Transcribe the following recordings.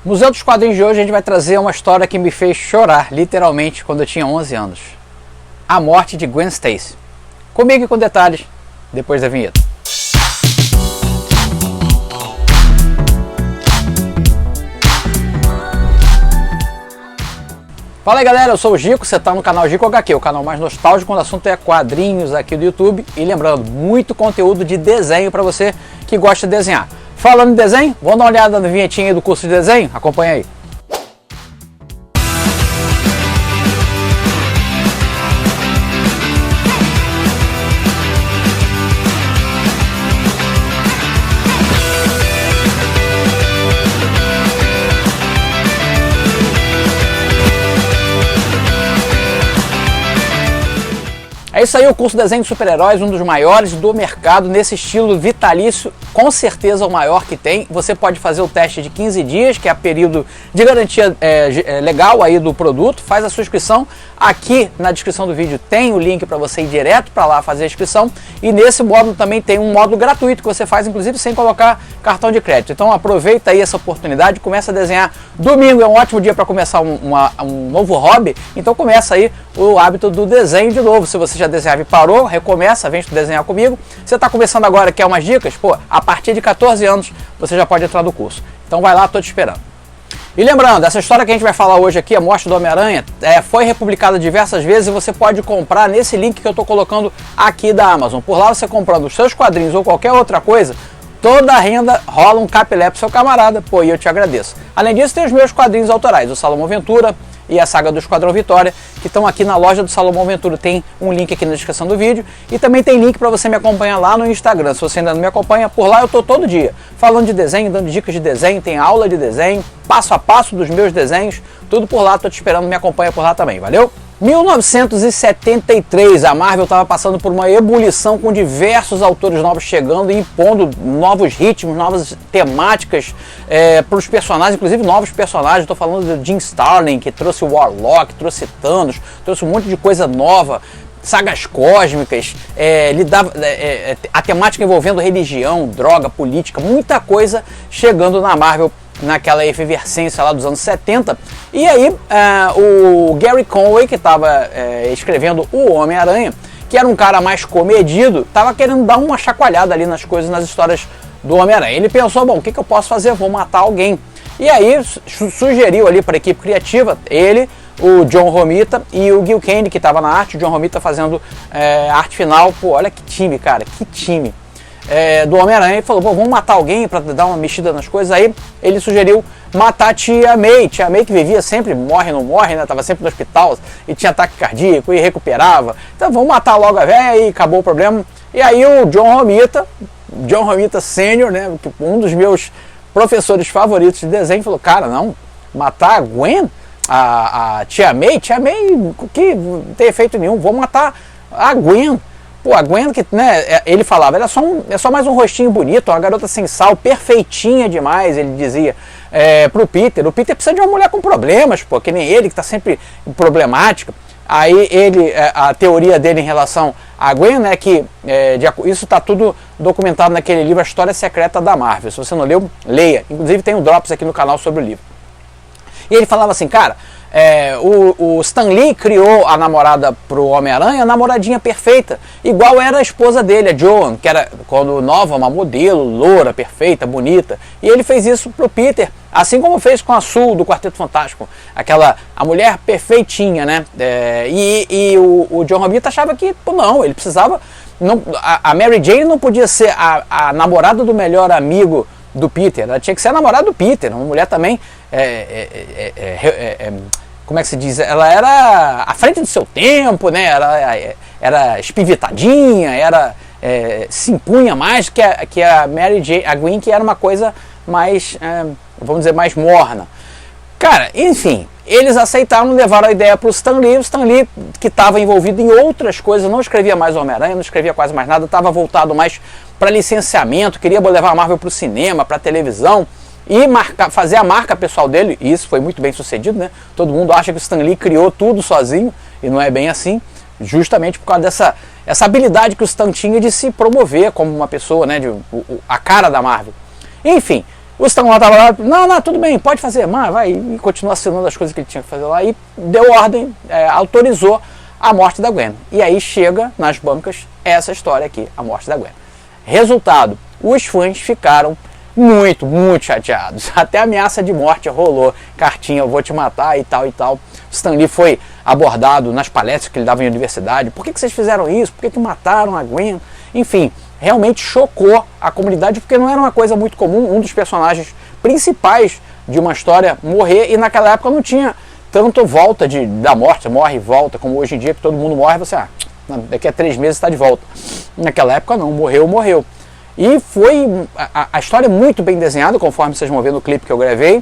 Museu dos Quadrinhos de hoje a gente vai trazer uma história que me fez chorar, literalmente, quando eu tinha 11 anos. A morte de Gwen Stacy. Comigo e com detalhes, depois da vinheta. Fala aí galera, eu sou o Gico, você está no canal Gico HQ, o canal mais nostálgico quando o assunto é quadrinhos aqui do YouTube. E lembrando, muito conteúdo de desenho para você que gosta de desenhar. Falando em desenho, vamos dar uma olhada na vinhetinha do curso de desenho? Acompanha aí. É isso aí, o curso de desenho de super-heróis, um dos maiores do mercado, nesse estilo vitalício, com certeza o maior que tem. Você pode fazer o teste de 15 dias, que é o período de garantia legal aí do produto, faz a sua inscrição. Aqui na descrição do vídeo tem o link para você ir direto para lá fazer a inscrição. E nesse módulo também tem um módulo gratuito que você faz, inclusive, sem colocar cartão de crédito. Então aproveita aí essa oportunidade, começa a desenhar. Domingo é um ótimo dia para começar um novo hobby, então começa aí o hábito do desenho de novo. Se você já desenhava e parou, recomeça, vem desenhar comigo. Você está começando agora, quer umas dicas? Pô, a partir de 14 anos você já pode entrar no curso. Então vai lá, estou te esperando. E lembrando, essa história que a gente vai falar hoje aqui, a morte do Homem-Aranha, foi republicada diversas vezes e você pode comprar nesse link que eu estou colocando aqui da Amazon. Por lá você comprando os seus quadrinhos ou qualquer outra coisa, toda a renda rola um capilé pro seu camarada, pô, e eu te agradeço. Além disso, tem os meus quadrinhos autorais, o Salomão Ventura e a saga do Esquadrão Vitória, que estão aqui na loja do Salomão Ventura. Tem um link aqui na descrição do vídeo e também tem link para você me acompanhar lá no Instagram. Se você ainda não me acompanha, por lá eu estou todo dia falando de desenho, dando dicas de desenho, tem aula de desenho, passo a passo dos meus desenhos, tudo por lá, estou te esperando, me acompanha por lá também, valeu? 1973, a Marvel estava passando por uma ebulição com diversos autores novos chegando e impondo novos ritmos, novas temáticas para os personagens, inclusive novos personagens. Estou falando de Jim Starlin, que trouxe o Warlock, trouxe Thanos, trouxe um monte de coisa nova, sagas cósmicas, a temática envolvendo religião, droga, política, muita coisa chegando na Marvel naquela efervescência lá dos anos 70. E aí o Gary Conway, que estava escrevendo o Homem-Aranha, que era um cara mais comedido, estava querendo dar uma chacoalhada ali nas coisas, nas histórias do Homem-Aranha. Ele pensou, bom, o que eu posso fazer? Vou matar alguém. E aí sugeriu ali para a equipe criativa, ele, o John Romita e o Gil Kane, que estava na arte, o John Romita fazendo arte final. Pô, olha que time, cara, que time. Do Homem-Aranha, e falou, bom, vamos matar alguém para dar uma mexida nas coisas. Aí ele sugeriu matar a Tia May que vivia sempre, morre não morre, né? Tava sempre no hospital e tinha ataque cardíaco e recuperava. Então vamos matar logo a velha e acabou o problema. E aí o John Romita Sênior, né, um dos meus professores favoritos de desenho, falou, cara, não, matar a Gwen, a Tia May, que não tem efeito nenhum, vou matar a Gwen. Pô, a Gwen, que, né, ele falava, é só mais um rostinho bonito, uma garota sem sal, perfeitinha demais, ele dizia pro Peter. O Peter precisa de uma mulher com problemas, pô, que nem ele, que tá sempre problemática. Aí a teoria dele em relação a Gwen, né, que isso tá tudo documentado naquele livro, A História Secreta da Marvel. Se você não leu, leia. Inclusive tem um drops aqui no canal sobre o livro. E ele falava assim, cara, o Stan Lee criou a namorada pro Homem-Aranha, a namoradinha perfeita, igual era a esposa dele, a Joan, que era, quando nova, uma modelo, loura, perfeita, bonita. E ele fez isso pro Peter, assim como fez com a Sue do Quarteto Fantástico, a mulher perfeitinha, né? O John Romita achava que, pô, não, ele precisava, a Mary Jane não podia ser a namorada do melhor amigo do Peter, ela tinha que ser a namorada do Peter, uma mulher também, como é que se diz, ela era à frente do seu tempo, né? Era espivitadinha, se impunha mais que a Mary Jane, a Gwen, que era uma coisa mais, vamos dizer, mais morna. Cara, enfim, eles aceitaram, levaram a ideia para o Stan Lee, que estava envolvido em outras coisas, não escrevia mais Homem-Aranha, não escrevia quase mais nada, estava voltado mais para licenciamento, queria levar a Marvel para o cinema, para a televisão, e fazer a marca pessoal dele, e isso foi muito bem sucedido, né? Todo mundo acha que o Stan Lee criou tudo sozinho, e não é bem assim, justamente por causa essa habilidade que o Stan tinha de se promover como uma pessoa, né, a cara da Marvel. Enfim, O Stan lá estava lá, não, tudo bem, pode fazer, mas vai, e continua assinando as coisas que ele tinha que fazer lá, e deu ordem, autorizou a morte da Gwen. E aí chega nas bancas essa história aqui, a morte da Gwen. Resultado, os fãs ficaram muito chateados. Até ameaça de morte rolou, cartinha, eu vou te matar e tal e tal. Stan Lee foi abordado nas palestras que ele dava em universidade. Por que vocês fizeram isso? Por que mataram a Gwen? Enfim, realmente chocou a comunidade, porque não era uma coisa muito comum um dos personagens principais de uma história morrer, e naquela época não tinha tanto volta da morte, morre e volta, como hoje em dia que todo mundo morre, você, daqui a 3 meses está de volta. Naquela época não, morreu. E foi a história é muito bem desenhada, conforme vocês vão ver no clipe que eu gravei,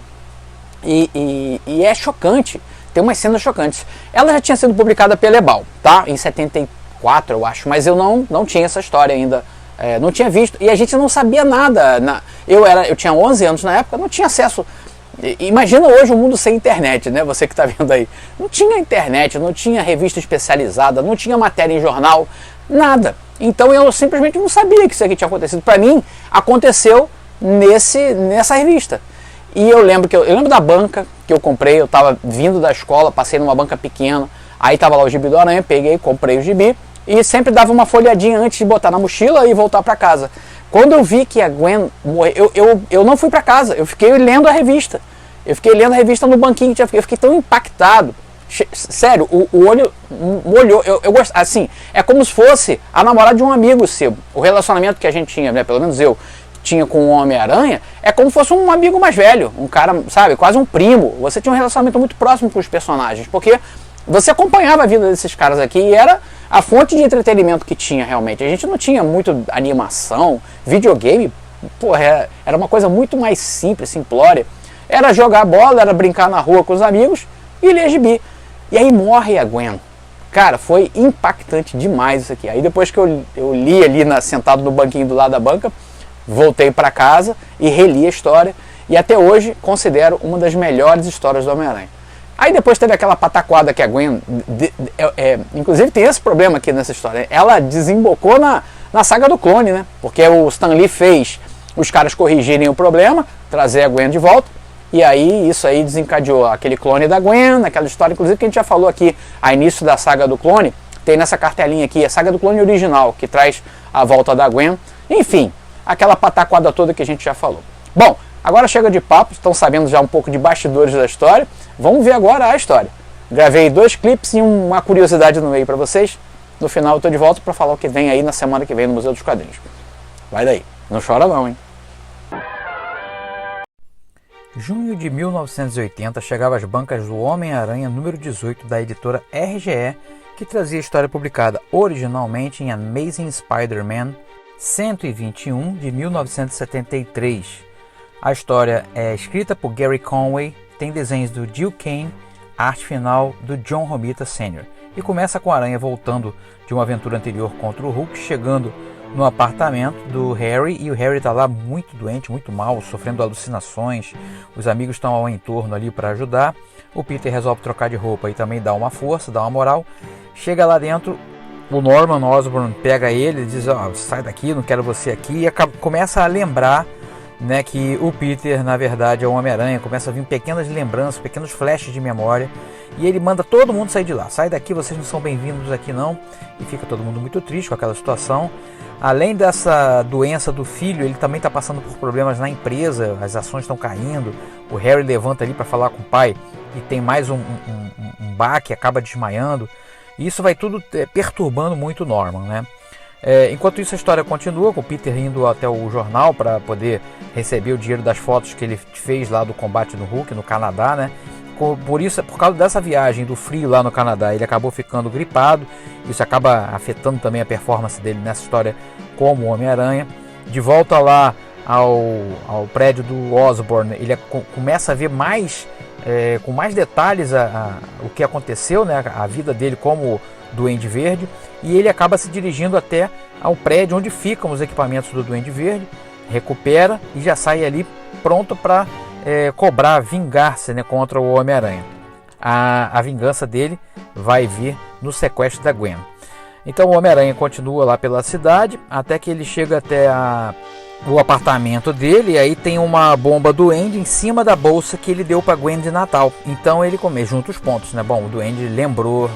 e é chocante, tem umas cenas chocantes. Ela já tinha sido publicada pela Ebal, tá? Em 74, eu acho, mas eu não tinha essa história ainda, não tinha visto, e a gente não sabia nada. Eu tinha 11 anos na época, não tinha acesso. Imagina hoje o mundo sem internet, né? Você que está vendo aí. Não tinha internet, não tinha revista especializada, não tinha matéria em jornal, nada. Então eu simplesmente não sabia que isso aqui tinha acontecido. Para mim, aconteceu nessa revista. E eu lembro da banca que eu comprei, eu estava vindo da escola, passei numa banca pequena, aí estava lá o gibi do Aranha, peguei, comprei o gibi e sempre dava uma folhadinha antes de botar na mochila e voltar para casa. Quando eu vi que a Gwen morreu, eu não fui para casa, eu fiquei lendo a revista. Eu fiquei lendo a revista no banquinho, eu fiquei tão impactado. Sério, o olho molhou. Eu gosto, assim, é como se fosse a namorada de um amigo seu. O relacionamento que a gente tinha, né, pelo menos eu tinha com o Homem-Aranha, é como se fosse um amigo mais velho, um cara, sabe, quase um primo. Você tinha um relacionamento muito próximo com os personagens, porque você acompanhava a vida desses caras aqui e era a fonte de entretenimento que tinha realmente. A gente não tinha muito animação, videogame, porra, era uma coisa muito mais simples, simplória. Era jogar bola, era brincar na rua com os amigos e ler gibi. E aí morre a Gwen. Cara, foi impactante demais isso aqui. Aí depois que eu li ali sentado no banquinho do lado da banca, voltei para casa e reli a história. E até hoje considero uma das melhores histórias do Homem-Aranha. Aí depois teve aquela pataquada que a Gwen, inclusive tem esse problema aqui nessa história, ela desembocou na saga do clone, né? Porque o Stan Lee fez os caras corrigirem o problema, trazer a Gwen de volta, e aí isso aí desencadeou aquele clone da Gwen, aquela história, inclusive que a gente já falou aqui, a início da saga do clone, tem nessa cartelinha aqui, a saga do clone original, que traz a volta da Gwen, enfim, aquela pataquada toda que a gente já falou. Bom, agora chega de papo, estão sabendo já um pouco de bastidores da história, vamos ver agora a história. Gravei 2 clipes e uma curiosidade no meio para vocês. No final eu estou de volta para falar o que vem aí na semana que vem no Museu dos Quadrinhos. Vai daí, não chora não, hein? Junho de 1980 chegava às bancas do Homem-Aranha número 18 da editora RGE, que trazia a história publicada originalmente em Amazing Spider-Man 121 de 1973. A história é escrita por Gary Conway, tem desenhos do Gil Kane, arte final do John Romita Sr. E começa com a Aranha voltando de uma aventura anterior contra o Hulk, chegando no apartamento do Harry, e o Harry está lá muito doente, muito mal, sofrendo alucinações. Os amigos estão ao entorno ali para ajudar. O Peter resolve trocar de roupa e também dá uma força, dá uma moral. Chega lá dentro, o Norman Osborn pega ele e diz: sai daqui, não quero você aqui, e começa a lembrar, né, que o Peter na verdade é o Homem-Aranha. Começa a vir pequenas lembranças, pequenos flashes de memória, e ele manda todo mundo sair de lá. Sai daqui, vocês não são bem-vindos aqui não. E fica todo mundo muito triste com aquela situação. Além dessa doença do filho, ele também está passando por problemas na empresa, as ações estão caindo. O Harry levanta ali para falar com o pai e tem mais um baque, acaba desmaiando. E isso vai tudo perturbando muito o Norman, né? Enquanto isso, a história continua com o Peter indo até o jornal para poder receber o dinheiro das fotos que ele fez lá do combate no Hulk no Canadá, né? Por causa dessa viagem do frio lá no Canadá, ele acabou ficando gripado. Isso acaba afetando também a performance dele nessa história como Homem-Aranha. De volta lá ao prédio do Osborn, ele começa a ver com mais detalhes o que aconteceu, né? A vida dele como Duende Verde, e ele acaba se dirigindo até ao prédio onde ficam os equipamentos do Duende Verde, recupera e já sai ali pronto para cobrar, vingar-se, né, contra o Homem-Aranha. A vingança dele vai vir no sequestro da Gwen. Então o Homem-Aranha continua lá pela cidade até que ele chega até o apartamento dele, e aí tem uma bomba do Duende em cima da bolsa que ele deu para Gwen de Natal. Então ele junta os pontos, né? Bom, o Duende lembrou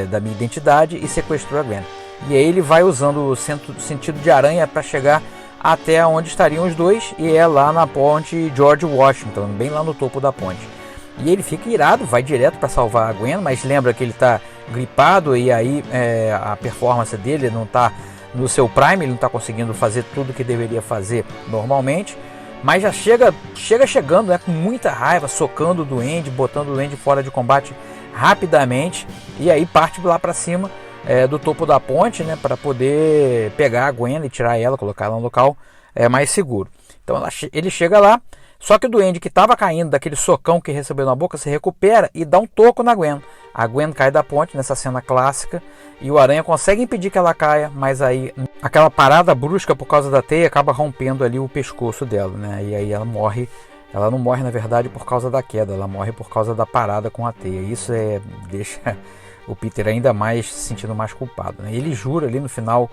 da minha identidade e sequestrou a Gwen. E aí ele vai usando o sentido de aranha para chegar até onde estariam os dois, e é lá na ponte George Washington, bem lá no topo da ponte. E ele fica irado, vai direto para salvar a Gwen, mas lembra que ele está gripado e aí a performance dele não está no seu prime, ele não está conseguindo fazer tudo que deveria fazer normalmente, mas já chegando, né, com muita raiva, socando o Duende, botando o Duende fora de combate rapidamente, e aí parte lá para cima do topo da ponte, né, para poder pegar a Gwen e tirar ela, colocar ela no local mais seguro. Então ele chega lá, só que o Duende, que estava caindo daquele socão que recebeu na boca, se recupera e dá um toco na Gwen. A Gwen cai da ponte nessa cena clássica e o Aranha consegue impedir que ela caia, mas aí aquela parada brusca por causa da teia acaba rompendo ali o pescoço dela, né? E aí ela morre. Ela não morre, na verdade, por causa da queda, ela morre por causa da parada com a teia. Isso deixa o Peter ainda mais se sentindo mais culpado, né? Ele jura ali no final,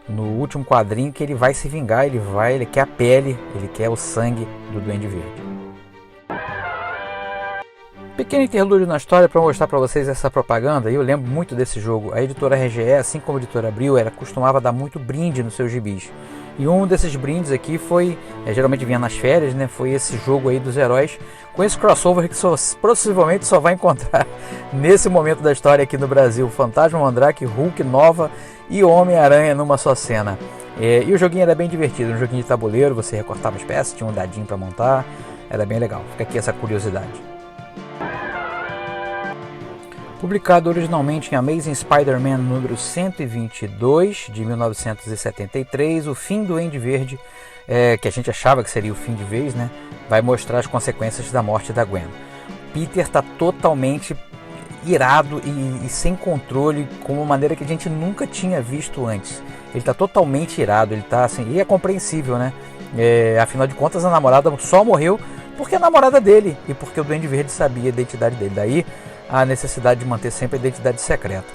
no último quadrinho, que ele vai se vingar, ele quer a pele, ele quer o sangue do Duende Verde. Pequeno interlúdio na história para mostrar para vocês essa propaganda. Eu lembro muito desse jogo. A editora RGE, assim como a editora Abril, costumava dar muito brinde nos seus gibis. E um desses brindes aqui foi, geralmente vinha nas férias, né? Foi esse jogo aí dos heróis, com esse crossover que possivelmente só vai encontrar nesse momento da história aqui no Brasil. Fantasma, Mandrake, Hulk, Nova e Homem-Aranha numa só cena. E o joguinho era bem divertido, um joguinho de tabuleiro, você recortava as peças, tinha um dadinho para montar, era bem legal. Fica aqui essa curiosidade. Publicado originalmente em Amazing Spider-Man número 122 de 1973, o fim do Duende Verde, que a gente achava que seria o fim de vez, né, vai mostrar as consequências da morte da Gwen. Peter está totalmente irado e sem controle, com uma maneira que a gente nunca tinha visto antes. Ele está totalmente irado, ele está assim, e é compreensível, né? Afinal de contas, a namorada só morreu porque é a namorada dele e porque o Duende Verde sabia a identidade dele. Daí a necessidade de manter sempre a identidade secreta.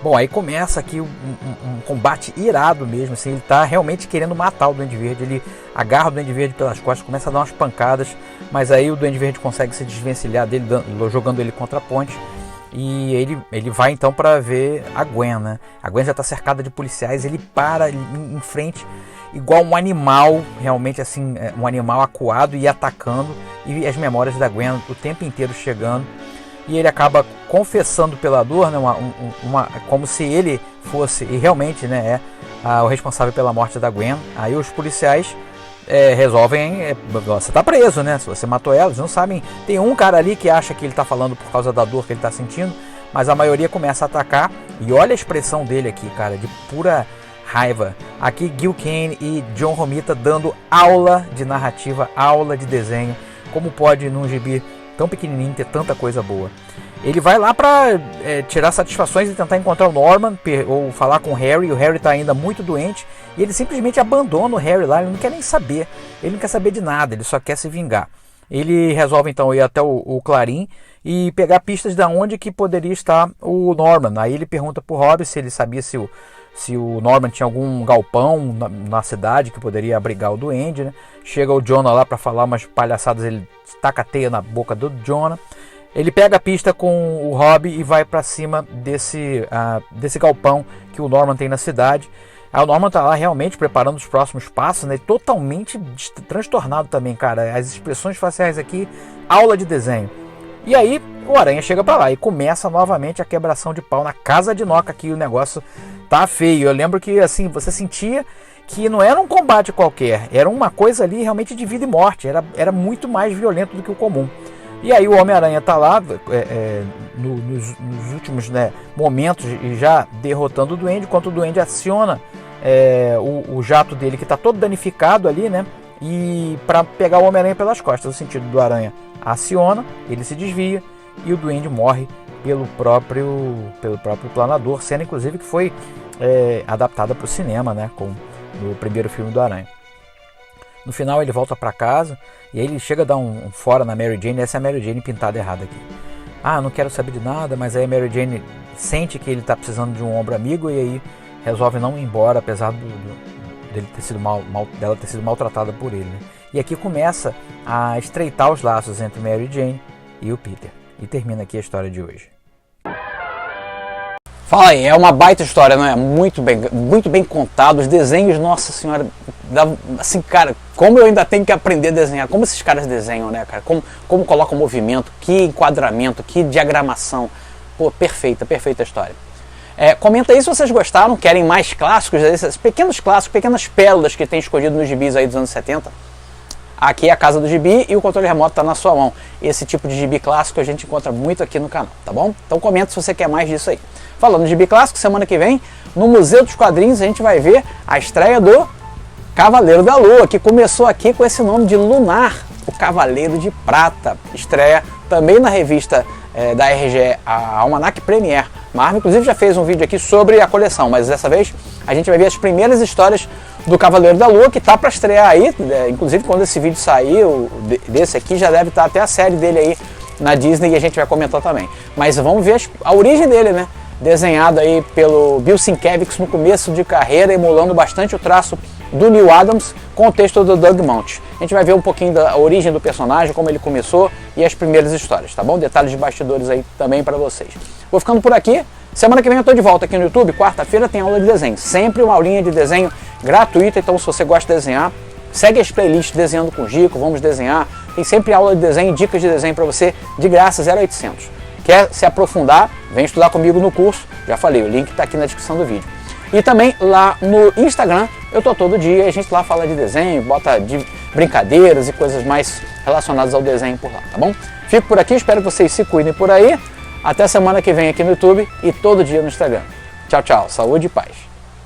Bom, aí começa aqui um combate irado mesmo, assim, ele está realmente querendo matar o Duende Verde, ele agarra o Duende Verde pelas costas, começa a dar umas pancadas, mas aí o Duende Verde consegue se desvencilhar dele, jogando ele contra a ponte, e ele vai então para ver a Gwen, né? A Gwen já está cercada de policiais, ele para em frente, igual um animal, realmente assim, um animal acuado e atacando, e as memórias da Gwen o tempo inteiro chegando. E ele acaba confessando pela dor, né, como se ele fosse, e realmente, né, o responsável pela morte da Gwen. Aí os policiais resolvem, você está preso, né, se você matou ela, eles não sabem. Tem um cara ali que acha que ele está falando por causa da dor que ele está sentindo, mas a maioria começa a atacar. E olha a expressão dele aqui, cara, de pura raiva. Aqui Gil Kane e John Romita dando aula de narrativa, aula de desenho. Como pode num gibi tão pequenininho ter tanta coisa boa. Ele vai lá para tirar satisfações e tentar encontrar o Norman ou falar com o Harry. O Harry está ainda muito doente e ele simplesmente abandona o Harry lá. Ele não quer nem saber, ele não quer saber de nada, ele só quer se vingar. Ele resolve então ir até o Clarim e pegar pistas de onde que poderia estar o Norman. Aí ele pergunta para o Robbie se ele sabia se o Norman tinha algum galpão na cidade que poderia abrigar o Duende, né? Chega o Jonah lá para falar umas palhaçadas, ele taca a teia na boca do Jonah. Ele pega a pista com o Robbie e vai para cima desse galpão que o Norman tem na cidade. Aí o Norman tá lá realmente preparando os próximos passos, né? Totalmente transtornado também, cara. As expressões faciais aqui, aula de desenho. E aí o Aranha chega para lá e começa novamente a quebração de pau na casa de Noca, que o negócio tá feio. Eu lembro que assim, você sentia que não era um combate qualquer, era uma coisa ali realmente de vida e morte, era muito mais violento do que o comum. E aí o Homem-Aranha tá lá nos últimos, né, momentos e já derrotando o Duende, enquanto o Duende aciona o jato dele, que tá todo danificado ali, né, e para pegar o Homem-Aranha pelas costas. O sentido do Aranha aciona, ele se desvia e o Duende morre pelo próprio planador, cena inclusive que foi adaptada para o cinema, né, no primeiro filme do Aranha. No final ele volta para casa e aí ele chega a dar um fora na Mary Jane. Essa é a Mary Jane pintada errada aqui. Não quero saber de nada, mas aí a Mary Jane sente que ele está precisando de um ombro amigo e aí resolve não ir embora, apesar dela ter sido maltratada por ele, né? E aqui começa a estreitar os laços entre Mary Jane e o Peter. E termina aqui a história de hoje. Fala aí, é uma baita história, não é? Muito bem contado, os desenhos, nossa senhora, assim, cara, como eu ainda tenho que aprender a desenhar, como esses caras desenham, né, cara? Como colocam movimento, que enquadramento, que diagramação. Pô, perfeita a história. Comenta aí se vocês gostaram, querem mais clássicos, esses pequenos clássicos, pequenas pérolas que tem escondido nos gibis aí dos anos 70. Aqui é a casa do gibi e o controle remoto está na sua mão. Esse tipo de gibi clássico a gente encontra muito aqui no canal, tá bom? Então comenta se você quer mais disso aí. Falando de gibi clássico, semana que vem, no Museu dos Quadrinhos, a gente vai ver a estreia do Cavaleiro da Lua, que começou aqui com esse nome de Lunar, o Cavaleiro de Prata. Estreia também na revista da RGE, a Almanac Premier. Marvel, inclusive, já fez um vídeo aqui sobre a coleção, mas dessa vez a gente vai ver as primeiras histórias do Cavaleiro da Lua, que tá para estrear aí, inclusive quando esse vídeo sair, desse aqui, já deve estar até a série dele aí na Disney e a gente vai comentar também. Mas vamos ver a origem dele, né? Desenhado aí pelo Bill Sienkiewicz no começo de carreira, emulando bastante o traço do Neil Adams com o texto do Doug Moench. A gente vai ver um pouquinho da origem do personagem, como ele começou e as primeiras histórias, tá bom? Detalhes de bastidores aí também para vocês. Vou ficando por aqui. Semana que vem eu tô de volta aqui no YouTube. Quarta-feira tem aula de desenho. Sempre uma aulinha de desenho gratuita, então se você gosta de desenhar, segue as playlists Desenhando com Gico, Vamos Desenhar. Tem sempre aula de desenho, dicas de desenho para você de graça, 0800. Quer se aprofundar? Vem estudar comigo no curso. Já falei, o link está aqui na descrição do vídeo. E também lá no Instagram, eu tô todo dia, a gente lá fala de desenho, bota de brincadeiras e coisas mais relacionadas ao desenho por lá, tá bom? Fico por aqui, espero que vocês se cuidem por aí. Até semana que vem aqui no YouTube e todo dia no Instagram. Tchau, tchau. Saúde e paz.